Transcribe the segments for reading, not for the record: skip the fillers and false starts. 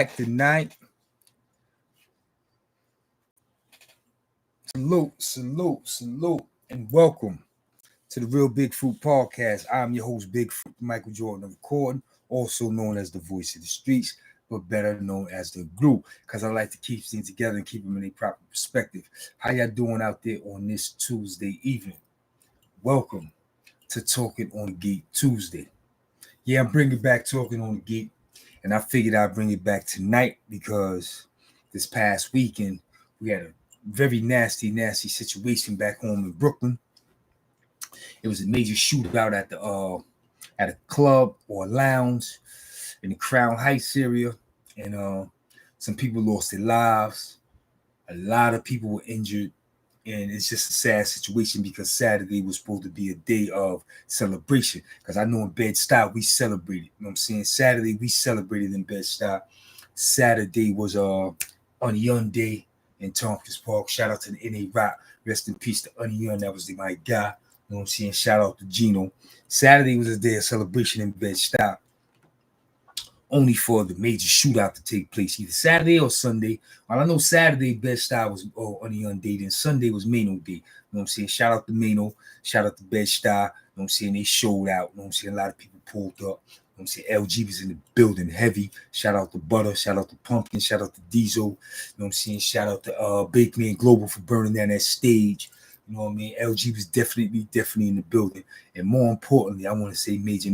back tonight. Salute, and welcome to the Real Big Fruit Podcast. I'm your host, Big Fruit Michael Jordan of Recording, also known as the voice of the streets, but better known as the group, because I like to keep things together and keep them in a proper perspective. How y'all doing out there on this Tuesday evening? Welcome to Talking on the Gate Tuesday. Yeah, I'm bringing back Talking on the Gate, and I figured I'd bring it back tonight because this past weekend we had a very nasty situation back home in Brooklyn. It was a major shootout at a club or a lounge in the Crown Heights area, and some people lost their lives. A lot of people were injured, and it's just a sad situation because Saturday was supposed to be a day of celebration. Because I know in Bed-Stuy we celebrated. You know what I'm saying? Saturday we celebrated in Bed-Stuy. Saturday was Onion Day in Tompkins Park. Shout out to the NA Rock. Rest in peace to Onion. That was my guy. You know what I'm saying? Shout out to Gino. Saturday was a day of celebration in Bed-Stuy, only for the major shootout to take place either Saturday or Sunday. While I know Saturday Bed-Stuy was Onion Day, then Sunday was Mano Day. You know what I'm saying? Shout out to Mano. Shout out to Bed-Stuy. You know what I'm saying? They showed out. You know what I'm saying? A lot of people pulled up. You know what I'm saying? LG was in the building heavy. Shout out to Butter. Shout out to Pumpkin. Shout out to Diesel. You know what I'm saying? Shout out to Bakeman Global for burning down that stage. You know what I mean? LG was definitely in the building. And more importantly, I want to say major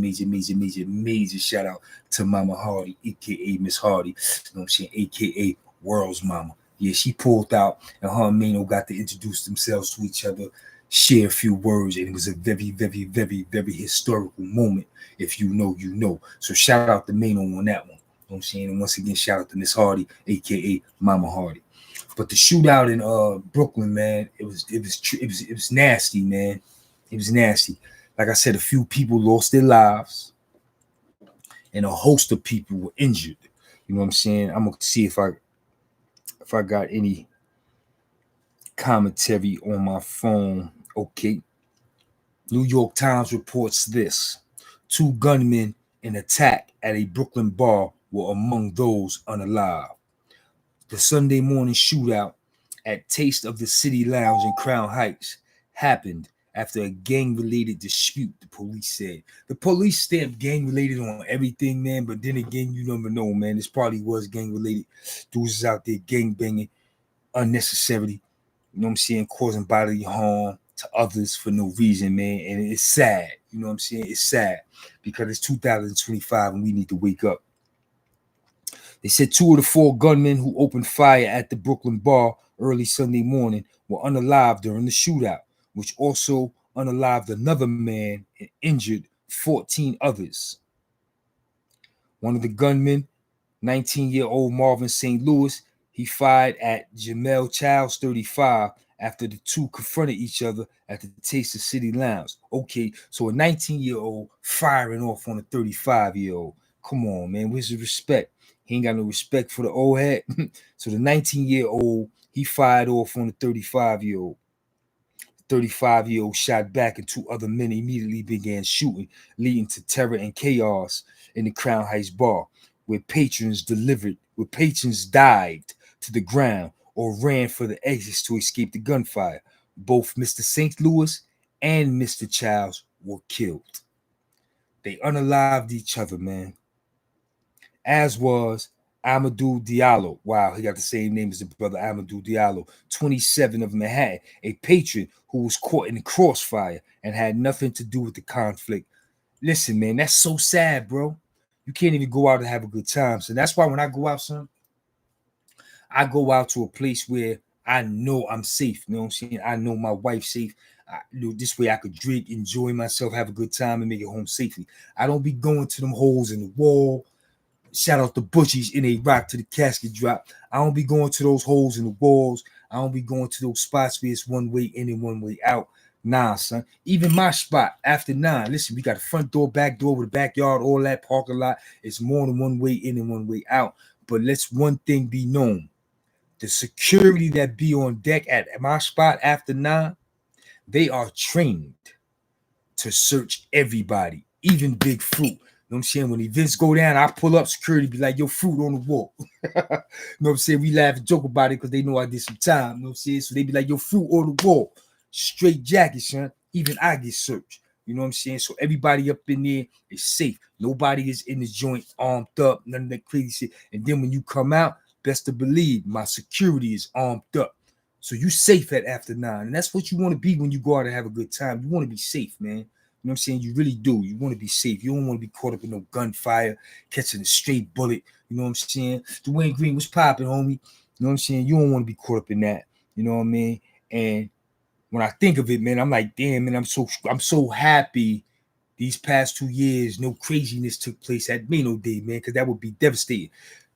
shout out to Mama Hardy, a.k.a. Miss Hardy. You know what I'm saying? A.k.a. World's Mama. Yeah, she pulled out, and her and Mano got to introduce themselves to each other, share a few words, and it was a very historical moment. If you know, you know. So shout out to Mano on that one. You know what I'm saying? And once again, shout out to Miss Hardy, a.k.a. Mama Hardy. But the shootout in Brooklyn, man, it was nasty, man. It was nasty. Like I said, a few people lost their lives, and a host of people were injured. You know what I'm saying? I'm gonna see if I got any commentary on my phone. Okay. New York Times reports this: 2 gunmen in attack at a Brooklyn bar were among those unalive. The Sunday morning shootout at Taste of the City Lounge in Crown Heights happened after a gang-related dispute, the police said. The police stamped gang-related on everything, man, but then again, you never know, man. This probably was gang-related. Dudes is out there gang-banging unnecessarily, you know what I'm saying, causing bodily harm to others for no reason, man, and it's sad. You know what I'm saying? It's sad because it's 2025 and we need to wake up. They said 2 of the 4 gunmen who opened fire at the Brooklyn bar early Sunday morning were unalive during the shootout, which also unalived another man and injured 14 others. One of the gunmen, 19-year-old Marvin St. Louis, he fired at Jamel Childs, 35, after the 2 confronted each other at the Taste of City Lounge. Okay, so a 19-year-old firing off on a 35-year-old. Come on, man, where's the respect? He ain't got no respect for the old head. So the 19-year-old, he fired off on the 35-year-old. The 35-year-old shot back, and 2 other men immediately began shooting, leading to terror and chaos in the Crown Heights bar, where patrons dived to the ground or ran for the exits to escape the gunfire. Both Mr. St. Louis and Mr. Childs were killed. They unalived each other, man. As was Amadou Diallo. Wow, he got the same name as the brother Amadou Diallo, 27 of Manhattan, a patron who was caught in the crossfire and had nothing to do with the conflict. Listen, man, that's so sad, bro. You can't even go out and have a good time. So that's why when I go out, son, I go out to a place where I know I'm safe. You know what I'm saying? I know my wife's safe. This way I could drink, enjoy myself, have a good time, and make it home safely. I don't be going to them holes in the wall. Shout out to Butchies in a rock to the casket drop. I don't be going to those holes in the walls. I don't be going to those spots where it's one way in and one way out. Nah, son. Even my spot after 9. Listen, we got a front door, back door with a backyard, all that parking lot. It's more than one way in and one way out. But let's one thing be known. The security that be on deck at my spot after 9, they are trained to search everybody, even Big Fruit. know what I'm saying? When events go down, I pull up, security be like, yo, fruit on the wall. You know what I'm saying? We laugh and joke about it because they know I did some time. You know what I'm saying? So they be like, yo, fruit on the wall. Straight jacket, son. Even I get searched. You know what I'm saying? So everybody up in there is safe. Nobody is in the joint armed up, none of that crazy shit. And then when you come out, best to believe my security is armed up. So you safe at after 9. And that's what you want to be when you go out and have a good time. You want to be safe, man. You know what I'm saying? You really do. You want to be safe. You don't want to be caught up in no gunfire, catching a straight bullet. You know what I'm saying? Dwayne Green was popping, homie. You know what I'm saying? You don't want to be caught up in that. You know what I mean? And when I think of it, man, I'm like, damn, man, I'm so happy these past 2 years, no craziness took place at Mano Day, man, because that would be devastating.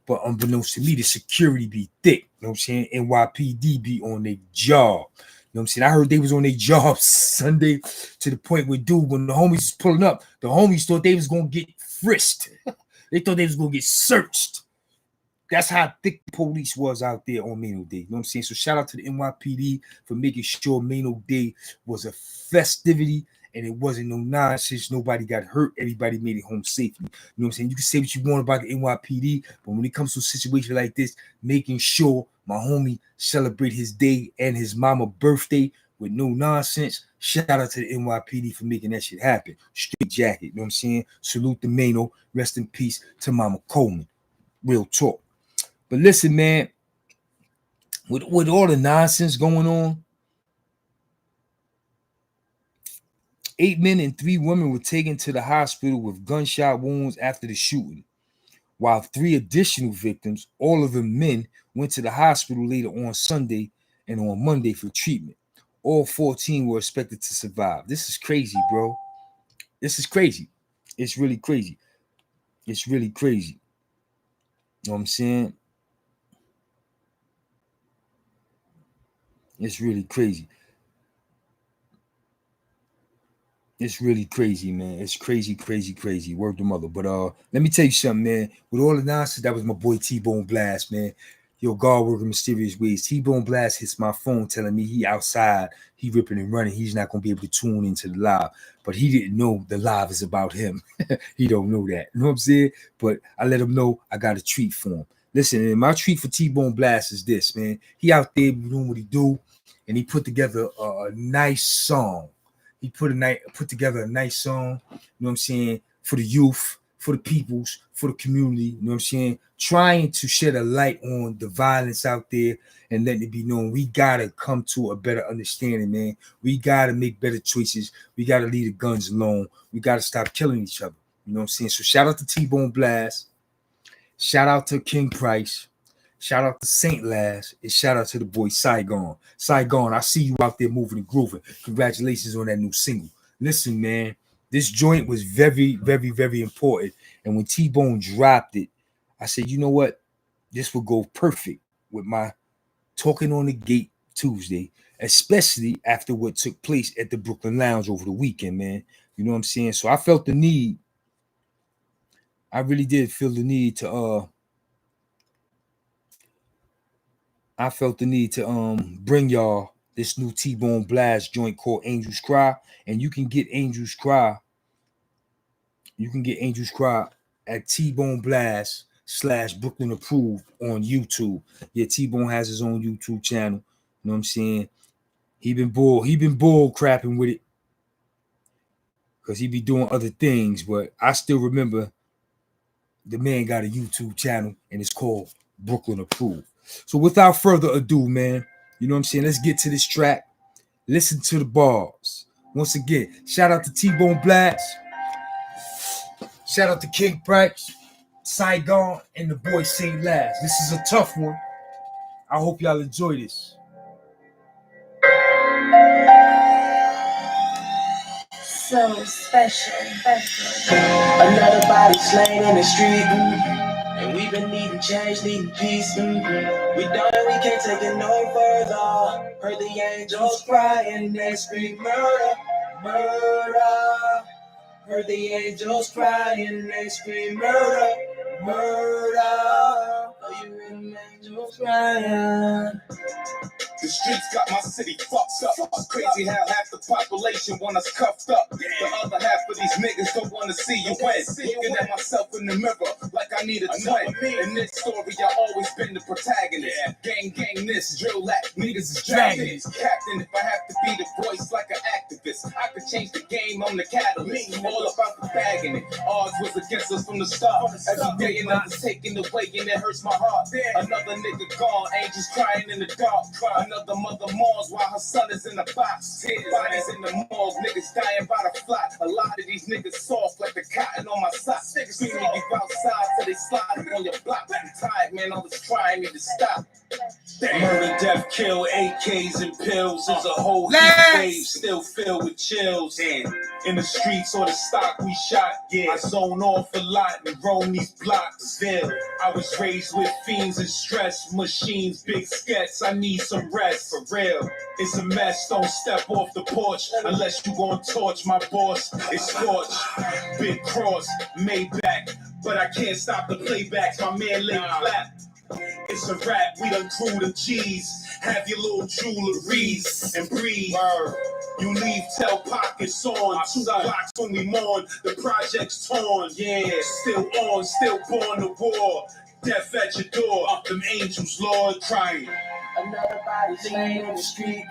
But unbeknownst to me, the security be thick. You know what I'm saying? NYPD be on their job. You know what I'm saying? I heard they was on their job Sunday to the point where, dude, when the homies was pulling up, the homies thought they was going to get frisked. They thought they was going to get searched. That's how thick the police was out there on Mano Day. You know what I'm saying? So shout out to the NYPD for making sure Mano Day was a festivity and it wasn't no nonsense. Nobody got hurt. Everybody made it home safely. You know what I'm saying? You can say what you want about the NYPD, but when it comes to a situation like this, making sure my homie celebrate his day and his mama birthday with no nonsense. Shout out to the NYPD for making that shit happen. Straight jacket. You know what I'm saying? Salute the Mano. Rest in peace to Mama Coleman. Real talk. But listen, man, with all the nonsense going on, 8 men and 3 women were taken to the hospital with gunshot wounds after the shooting, while 3 additional victims, all of them men, went to the hospital later on Sunday and on Monday for treatment. All 14 were expected to survive. This is crazy, bro. This is crazy. It's really crazy. It's really crazy. You know what I'm saying? It's really crazy. It's really crazy, man. It's crazy, crazy, crazy. Word to mother. But let me tell you something, man. With all the nonsense, that was my boy TeeBone Blast, man. Yo, God working mysterious ways. TeeBone Blast hits my phone telling me he outside, he ripping and running. He's not gonna be able to tune into the live. But he didn't know the live is about him. He don't know that. You know what I'm saying? But I let him know I got a treat for him. Listen, my treat for TeeBone Blast is this, man. He out there doing what he do, and he put together a nice song. He put together a nice song, you know what I'm saying, for the youth, for the peoples, for the community, you know what I'm saying, trying to shed a light on the violence out there and letting it be known. We gotta come to a better understanding, man. We gotta make better choices. We gotta leave the guns alone. We gotta stop killing each other. You know what I'm saying? So shout out to TeeBone Blast. Shout out to King Price. Shout out to Saint Laz, and shout out to the boy Saigon. Saigon, I see you out there moving and grooving. Congratulations on that new single. Listen, man, this joint was very, very, very important. And when TeeBone dropped it, I said, you know what? This will go perfect with my Talking on the Gate Tuesday, especially after what took place at the Brooklyn Lounge over the weekend, man. You know what I'm saying? So I felt the need. I really did feel the need to bring y'all this new TeeBone Blast joint called Angels Cry. And you can get Angels Cry. You can get Angels Cry at TeeBone Blast / Brooklyn Approved on YouTube. Yeah, TeeBone has his own YouTube channel. You know what I'm saying? He been bull crapping with it. Because he be doing other things. But I still remember the man got a YouTube channel and it's called Brooklyn Approved. So without further ado, man, you know what I'm saying? Let's get to this track. Listen to the bars. Once again, shout out to TeeBone Blast. Shout out to King Price, Saigon, and the boy Saint Laz. This is a tough one. I hope y'all enjoy this. So special. Another body slain in the street. And we've been needing change, needing peace. We can't take it no further. Heard the angels crying, they scream murder, murder. Heard the angels crying, they scream murder, murder. Oh, you hear the angels crying. The streets got my city fucked up. It's crazy how half the population want us cuffed up. The other half of these niggas don't want to see you win. Looking at myself in the mirror like I need a twin. In this story, I always been the protagonist. Gang this, drill that, niggas is dragons. Captain, if I have to be the voice like an activist, I could change the game, I'm the catalyst. All about the bagging it. Odds was against us from the start. Every day another's taken away and it hurts my heart. Another nigga gone, angels crying in the dark. Another mother mourns while her son is in the box. Bodies in the morgue, niggas dying by the flock. A lot of these niggas soft like the cotton on my socks. Screaming you outside till they slide on your block. I'm tired, man, all this crying need to stop. Murder, death, kill, AKs and pills is a whole wave still filled with chills. In the streets or the stock we shot, I zone off a lot and roam these blocks. I was raised with fiends and stress, machines, big skets. I need some rest for real. It's a mess. Don't step off the porch unless you gon' torch my boss. It's scorched, big cross, Maybach, but I can't stop the playbacks. My man lay flat. It's a rap, we done grew the cheese. Have your little jewelries and breathe. You leave, tell pockets on. 2 blocks when we mourn, the project's torn. Still on, still born to war. Death at your door, up them angels, Lord, crying. Another body slain in the street.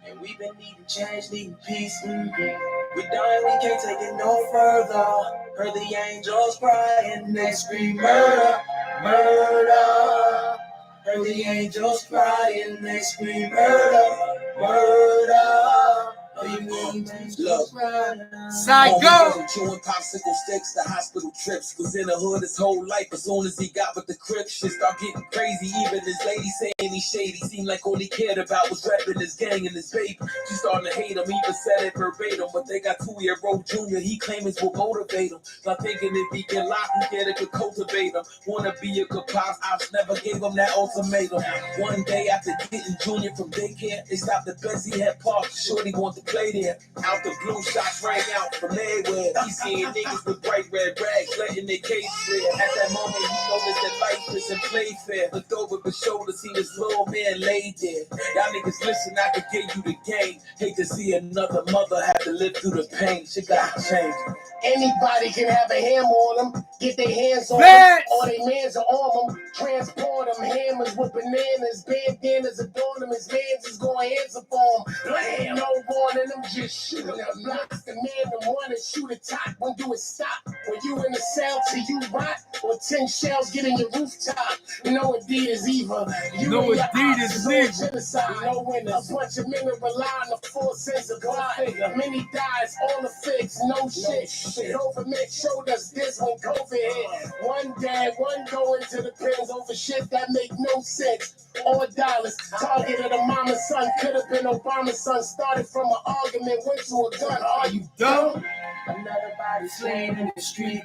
And we've been needing change, needing peace. We dying, we can't take it no further. Heard the angels crying, they scream murder, murder. Heard the angels crying, they scream murder, murder. Oh, you mean angels crying? Psycho! Chewing popsicle sticks, the hospital trips. Was in the hood his whole life. As soon as he got with the crib, shit start getting crazy. Even his lady saying he's shady. Seemed like all he cared about was repping his gang and his baby. She starting to hate him, even said it verbatim. But they got 2-year-old Junior, he claims will motivate him. Not thinking if he get locked, who cared it could cultivate him. Wanna be a good pops, ops never gave him that ultimatum. One day after getting Junior from daycare, they stopped the Benz he had parked. Shorty wanted to play there. Out the blue, shots rang out from everywhere. He seeing niggas with bright red rags, letting their case clear. At that moment, he noticed that life isn't playfair. Looked over his shoulder, seen this little man laid there. Y'all niggas listen, I could give you the game. Hate to see another mother have to live through the pain. Shit gotta change. Anybody can have a hammer on them, get their hands on them, or their mans are on them, transport them, hammers with bananas, bandanas adorn them, his mans is going answer for them. No warning them, just shoot them. Blocks the man them run and shoot a top, when do it stop? When you in the cell till you rot, or 10 shells get in your rooftop. No Adidas either. You No and your Adidas ops is neither. on genocide. No winners. A bunch of men that rely on the 4 cents of God. Many dies, all the fakes, no shit. Government showed us this when COVID hit. One dad, one going to the pens over shit that make no sense. All dollars. Target of the mama's son could have been Obama's son. Started from an argument, went to a gun. Are you dumb? Another body slain in the street.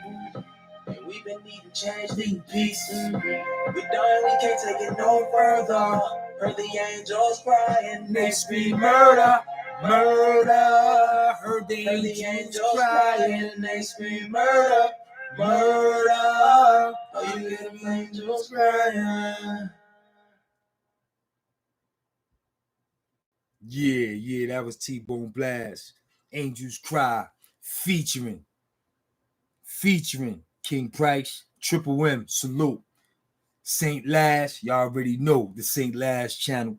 And we've been needing change, needing peace. We dying, we can't take it no further. Heard the angels crying, they scream murder, murder. Heard the Heard the angels angels crying. crying, they scream murder, murder. Oh, you hear the angels crying. Yeah, that was TeeBone Blast. Angels Cry, featuring King Price, Triple M, salute. St. Lash, y'all already know the St. Lash channel,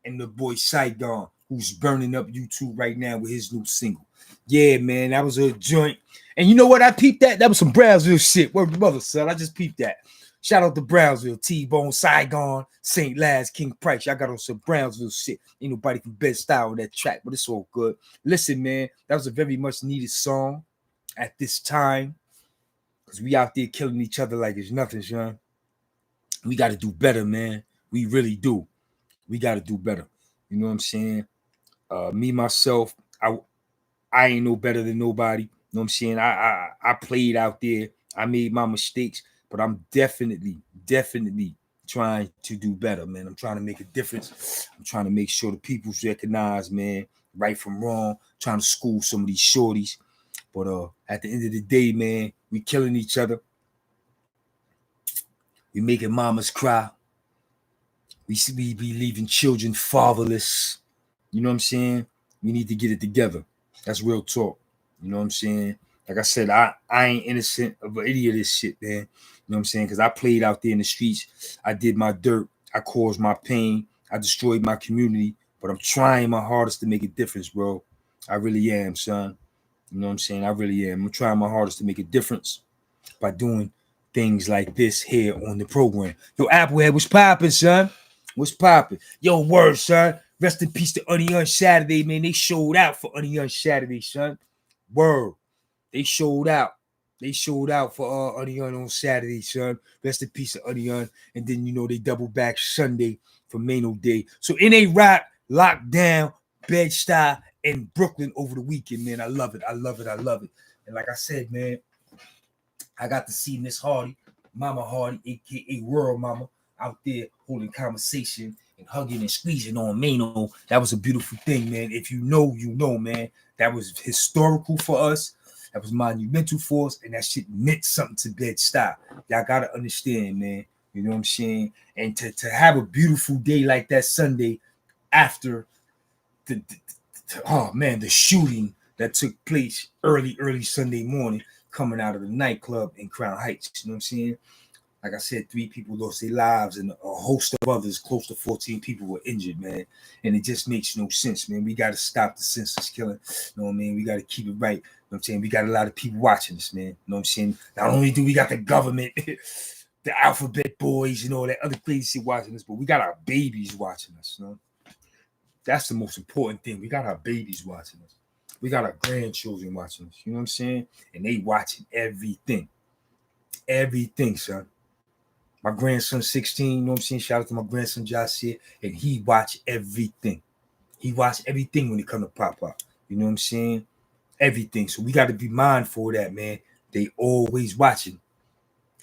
and the boy Saigon, who's burning up YouTube right now with his new single. Yeah, man, that was a joint. And you know what? I peeped that. That was some Brownsville shit. Word to mother, son. I just peeped that. Shout out to Brownsville, TeeBone, Saigon, St. Lash, King Price. Y'all got on some Brownsville shit. Ain't nobody can best style on that track, but it's all good. Listen, man, that was a very much needed song at this time, because we out there killing each other like it's nothing, son. We got to do better, man. We really do. We got to do better. You know what I'm saying? Me, myself, I ain't no better than nobody. You know what I'm saying? I played out there. I made my mistakes, but I'm definitely trying to do better, man. I'm trying to make a difference. I'm trying to make sure the people's recognize, man, right from wrong. Trying to school some of these shorties. But at the end of the day, man, we killing each other. We making mamas cry. We be leaving children fatherless. You know what I'm saying? We need to get it together. That's real talk. You know what I'm saying? Like I said, I ain't innocent of any of this shit, man. You know what I'm saying? Because I played out there in the streets. I did my dirt. I caused my pain. I destroyed my community. But I'm trying my hardest to make a difference, bro. I really am, son. You know what I'm saying? I really am. I'm trying my hardest to make a difference by doing things like this here on the program. Yo, Applehead, what's popping, son? What's popping? Yo, word, son. Rest in peace to Unyoung Saturday, man. They showed out for Unyoung Saturday, son. Word. They showed out. They showed out for Unyoung on Saturday, son. Rest in peace to Unyoung. And then, you know, they double back Sunday for Mano Day. So NA Rock locked down Bed-Stuy and Brooklyn over the weekend, man. I love it. I love it. I love it. And like I said, man, I got to see Miss Hardy, Mama Hardy, a.k.a. World Mama, out there holding conversation and hugging and squeezing on Mano. That was a beautiful thing, man. If you know, you know, man. That was historical for us. That was monumental for us, and that shit meant something to Bed-Stuy. Y'all got to understand, man. You know what I'm saying? And to have a beautiful day like that Sunday after the shooting that took place early Sunday morning coming out of the nightclub in Crown Heights. You know what I'm saying? Like I said, 3 people lost their lives and a host of others, close to 14 people were injured, man. And it just makes no sense, man. We got to stop the senseless killing. You know what I mean? We got to keep it right. You know what I'm saying? We got a lot of people watching us, man. You know what I'm saying? Not only do we got the government, the alphabet boys, you know, that other crazy shit watching us, but we got our babies watching us, you know? That's the most important thing. We got our babies watching us. We got our grandchildren watching us. You know what I'm saying? And they watching everything. Everything, son. My grandson, 16, you know what I'm saying? Shout out to my grandson, Josh here. And he watch everything. He watch everything when it come to Pop-Pop. You know what I'm saying? Everything. So we got to be mindful of that, man. They always watching.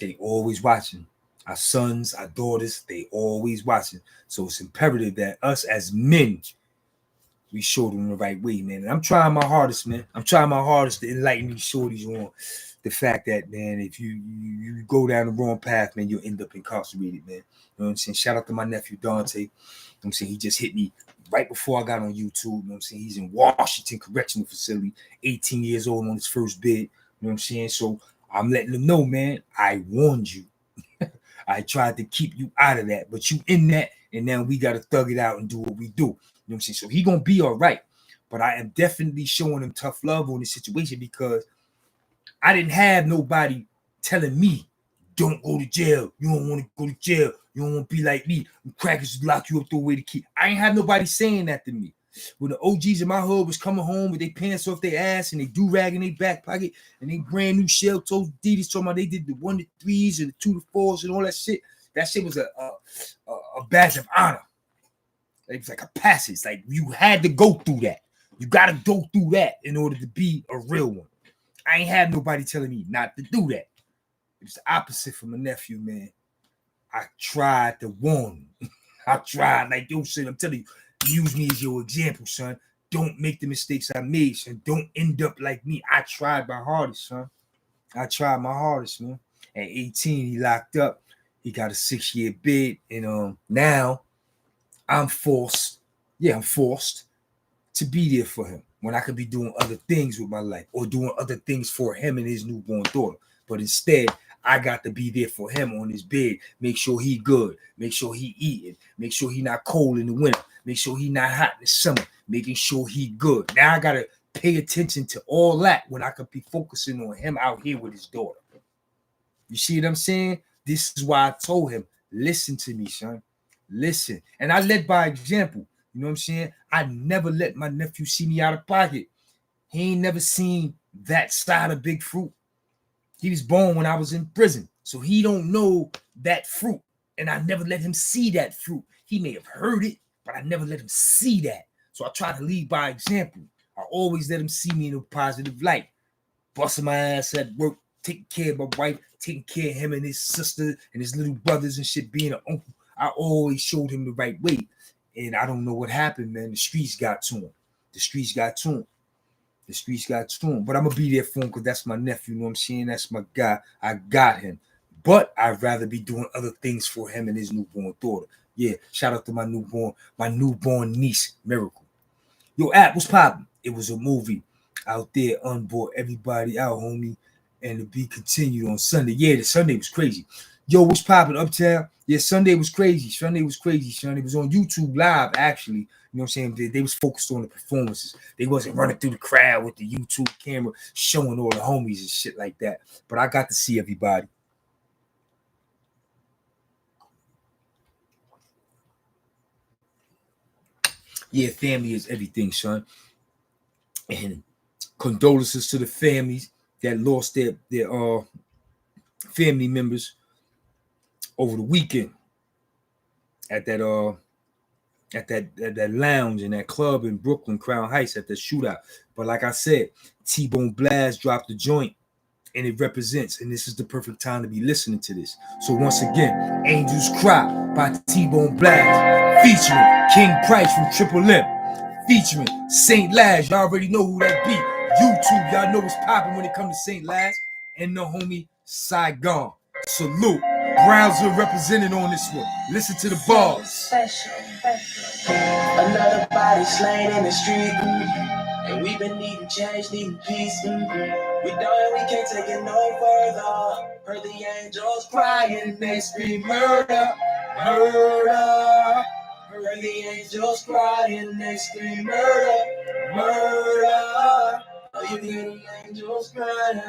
They always watching. Our sons, our daughters, they always watching. So it's imperative that us as men, we show them the right way, man. And I'm trying my hardest, man. I'm trying my hardest to enlighten these shorties on the fact that, man, if you go down the wrong path, man, you'll end up incarcerated, man. You know what I'm saying? Shout out to my nephew, Dante. You know what I'm saying? He just hit me right before I got on YouTube. You know what I'm saying? He's in Washington Correctional Facility, 18 years old on his first bid. You know what I'm saying? So I'm letting them know, man, I warned you. I tried to keep you out of that, but you in that, and now we got to thug it out and do what we do. You know what I'm saying? So he going to be all right. But I am definitely showing him tough love on this situation because I didn't have nobody telling me, don't go to jail. You don't want to go to jail. You don't want to be like me. Crackers lock you up, throw away the key. I ain't have nobody saying that to me. When the OGs in my hood was coming home with their pants off their ass and they do-rag in their back pocket and they brand new shell-toed Adidas talking about they did the 1 to 3s and the 2 to 4s and all that shit. That shit was a badge of honor. It was like a passage. Like you had to go through that. You got to go through that in order to be a real one. I ain't had nobody telling me not to do that. It was the opposite for my nephew, man. I tried to warn him. I tried, like, yo, son, I'm telling you, use me as your example, son. Don't make the mistakes I made, son. Don't end up like me. I tried my hardest, son. I tried my hardest, man. At 18, he locked up. He got a 6-year bid, and now I'm forced to be there for him when I could be doing other things with my life or doing other things for him and his newborn daughter. But instead, I got to be there for him on his bed. Make sure he good. Make sure he eating. Make sure he not cold in the winter. Make sure he not hot in the summer. Making sure he good. Now I got to pay attention to all that when I could be focusing on him out here with his daughter. You see what I'm saying? This is why I told him, listen to me, son. Listen. And I led by example. You know what I'm saying? I never let my nephew see me out of pocket. He ain't never seen that side of Big Fruit. He was born when I was in prison. So he don't know that fruit. And I never let him see that fruit. He may have heard it, but I never let him see that. So I try to lead by example. I always let him see me in a positive light. Busting my ass at work, taking care of my wife, taking care of him and his sister and his little brothers and shit, being an uncle. I always showed him the right way. And I don't know what happened, man. The streets got to him. The streets got to him. The streets got to him. But I'm going to be there for him because that's my nephew. You know what I'm saying? That's my guy. I got him. But I'd rather be doing other things for him and his newborn daughter. Yeah, shout out to my newborn niece, Miracle. Yo, App, what's poppin'? It was a movie out there, unbought everybody out, homie, and to be continued on Sunday. Yeah, the Sunday was crazy. Yo, what's poppin', Uptown? Yeah, Sunday was crazy. Sunday was on YouTube Live, actually. You know what I'm saying? They was focused on the performances. They wasn't running through the crowd with the YouTube camera showing all the homies and shit like that. But I got to see everybody. Yeah, family is everything, son. And condolences to the families that lost their family members over the weekend at that lounge in that club in Brooklyn, Crown Heights, at the shootout. But like I said, TeeBone Blast dropped the joint, and it represents, and this is the perfect time to be listening to this. So once again, Angels Cry by TeeBone Blast, featuring King Price from Triple M, featuring St. Laz. Y'all already know who that be. YouTube, y'all know what's popping when it comes to St. Laz, and the homie Saigon. Salute. Brownsville represented on this one. Listen to the bars. Special. Another body slain in the street, and we've been needing change, needing peace. We done, we can't take it no further. Heard the angels crying, they scream murder, murder. Heard the angels crying, they scream murder, murder. Oh, you hear the angels crying.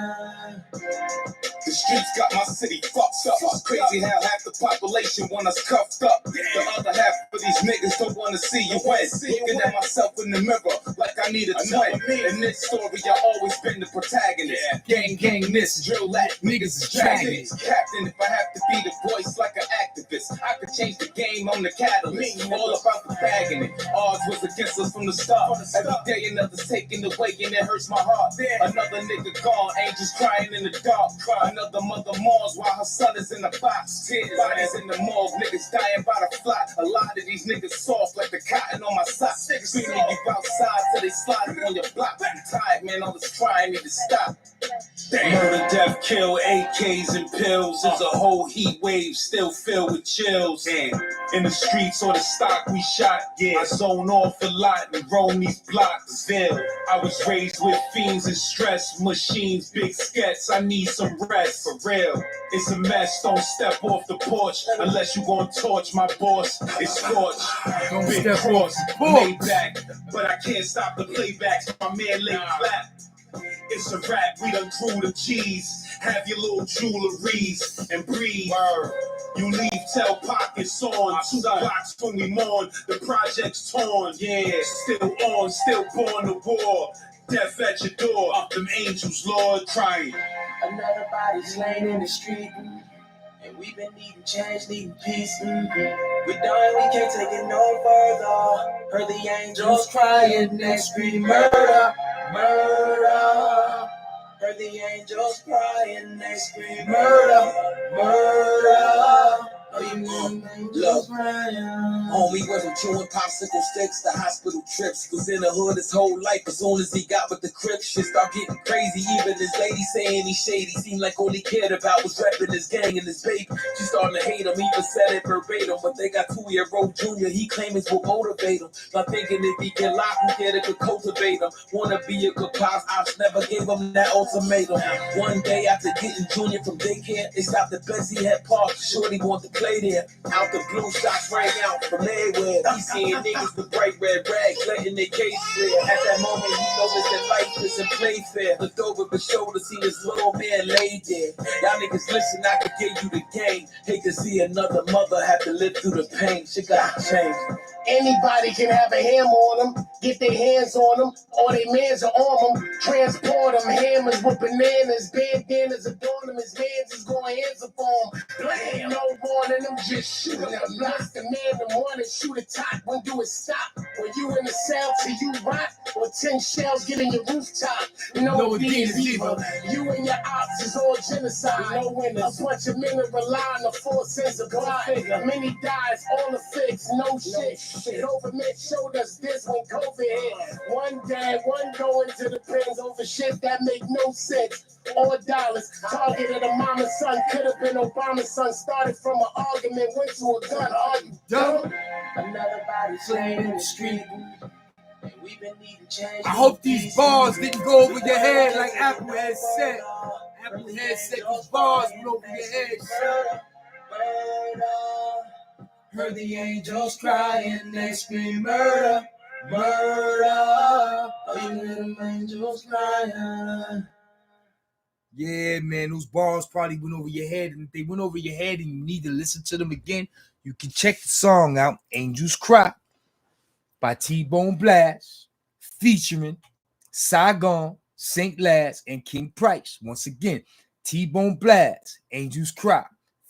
The streets got my city fucked up. It's crazy how half the population want us cuffed up. The other half of these niggas don't want to see you win. Looking at myself in the mirror like I need a twin. In this story, I always been the protagonist. Gang, this drill that niggas is dragons. Captain, if I have to be the voice like an activist, I could change the game on the catalyst. All about the bagging it. Odds was against us from the start. Every day another's taken away and it hurts my heart. Another nigga gone, angels crying in the dark. Another mother mourns while her son is in the box. Bodies in the morgue, niggas dying by the flock. A lot of these niggas soft like the cotton on my socks. Screaming you outside till they slide on your block. I'm tired, man, all this crying need to stop. Damn. Murder, death, kill, AKs and pills. There's a whole heat wave still filled with chills. Damn. In the streets or the stock we shot. I zone off a lot and roam these blocks. I was raised with fiends and stress. Machines, big skets, I need some rest. For real, it's a mess. Don't step off the porch unless you gon' torch my boss. It's scorched. Big cross, laid back, but I can't stop the playbacks. My man laid flat. It's a rap, we done grew the cheese. Have your little jewelries and breathe. You leave, tell pockets on. 2 blocks when we mourn, the project's torn. Yeah, still on, still born to war. Death at your door, up them angels, Lord, crying. Another body slain in the street, and we've been needing change, needing peace. We done, we can't take it no further. Heard the angels crying, they scream murder, murder. Heard the angels crying, they scream murder, murder. Oh, you know the angels crying. Homie went from chewing popsicle sticks to hospital trips. Was in the hood his whole life. As soon as he got with the crib, shit start getting crazy. Even his lady saying he's shady. Seemed like all he cared about was repping his gang and his baby. She starting to hate him, even said it verbatim. But they got 2-year-old Junior, he claims will motivate him. Not thinking if he get locked, who cared if it cultivate him. Wanna be a good pops, ops never gave him that ultimatum. One day after getting Junior from daycare, they stopped at Bessie Head Park. Shorty wanted to play there. Out the blue, shots rang out from everywhere. He seeing niggas with bright red rags, letting their case clear. At that moment, he noticed that life isn't playfair. Looked over his shoulder, seen this little man laid there. Y'all niggas listen, I could give you the game. Hate to see another mother have to live through the pain. Shit got changed. Anybody can have a hammer on them, get their hands on them, or they mans are on them, transport them, hammers with bananas, bandanas adorn them, his mans is going hands up on them. Blam, no warning them, just shoot them. Blast the man and one and shoot a top, when do it stop? When you in the cell till you rot, or 10 shells get in your rooftop. No these either. You and your ops is all genocide. No winners. A bunch of men that rely on the 4 cents of God. Many dies, all the fix, no shit. Government showed us this when COVID hit. One dad, one going to the pens over shit that make no sense. All dollars targeted a mama's son, could have been Obama's son. Started from an argument, went to a gun argument. Dumb. Another body slain in the street. And we've been needing change. I hope these bars didn't go over your head like Apple had said. Apple had said these bars went over your head, son. Heard the angels crying, they scream murder, murder. Oh, you hear them angels crying. Yeah, man, those bars probably went over your head. And if they went over your head and you need to listen to them again, you can check the song out, Angels Cry by TeeBone Blast, featuring Saigon, St. Laz, and King Price. Once again, TeeBone Blast, Angels Cry,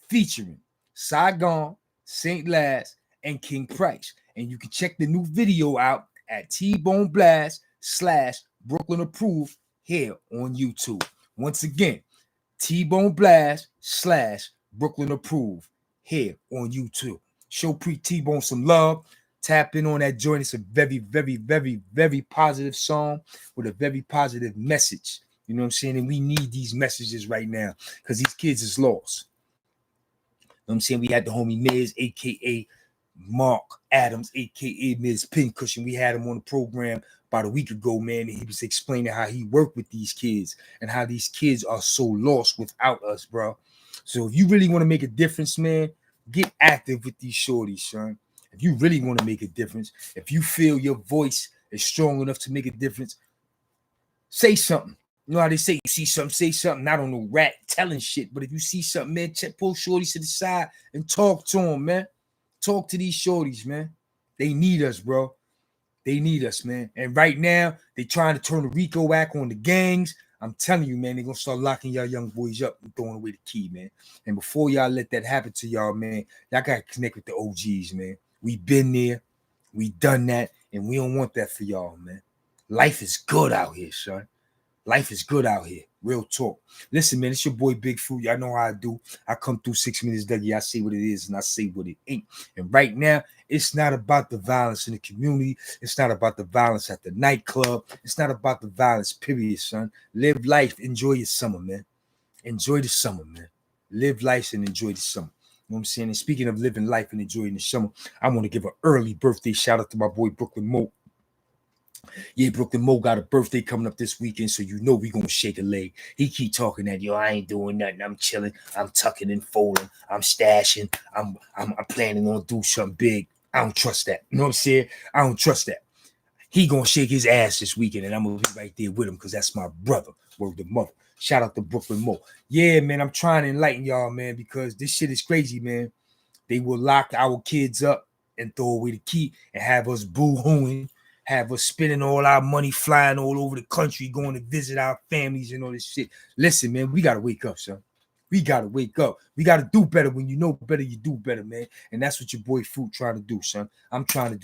featuring Saigon, St. Laz, and King Price. And you can check the new video out at TeeBone Blast / Brooklyn Approved here on YouTube. Once again, TeeBone Blast / Brooklyn Approved here on YouTube. Show TeeBone some love. Tap in on that joint. It's a very, very, very, very positive song with a very positive message. You know what I'm saying? And we need these messages right now because these kids is lost. You know what I'm saying? We had the homie Miz, a.k.a. Mark Adams, a.k.a. Miz Pincushion. We had him on the program about a week ago, man, and he was explaining how he worked with these kids and how these kids are so lost without us, bro. So if you really want to make a difference, man, get active with these shorties, son. If you really want to make a difference, if you feel your voice is strong enough to make a difference, say something. You know how they say, you see something, say something. I don't know, rat telling shit, but if you see something, man, pull shorties to the side and talk to them, man. Talk to these shorties, man. They need us, bro. They need us, man. And right now, they trying to turn the Rico Act on the gangs. I'm telling you, man, they're going to start locking y'all young boys up and throwing away the key, man. And before y'all let that happen to y'all, man, y'all got to connect with the OGs, man. We been there. We done that. And we don't want that for y'all, man. Life is good out here, son. Life is good out here. Real talk. Listen, man, it's your boy Big Fruit. Y'all know how I do. I come through 6 minutes, Dougie. I say what it is and I say what it ain't. And right now, it's not about the violence in the community. It's not about the violence at the nightclub. It's not about the violence, period, son. Live life. Enjoy your summer, man. Enjoy the summer, man. Live life and enjoy the summer. You know what I'm saying? And speaking of living life and enjoying the summer, I want to give an early birthday shout out to my boy Brooklyn Mo. Yeah, Brooklyn Mo got a birthday coming up this weekend, so you know we gonna shake a leg. He keep talking that, yo, I ain't doing nothing. I'm chilling. I'm tucking and folding. I'm stashing. I'm planning on do something big. I don't trust that. You know what I'm saying? I don't trust that. He gonna shake his ass this weekend, and I'm gonna be right there with him because that's my brother. Word to mother. Shout out to Brooklyn Mo. Yeah, man, I'm trying to enlighten y'all, man, because this shit is crazy, man. They will lock our kids up and throw away the key and have us boo-hooing, have us spending all our money flying all over the country, going to visit our families and all this shit. Listen, man, we got to wake up, son. We got to wake up. We got to do better. When you know better, you do better, man. And that's what your boy Fruit trying to do, son. I'm trying to do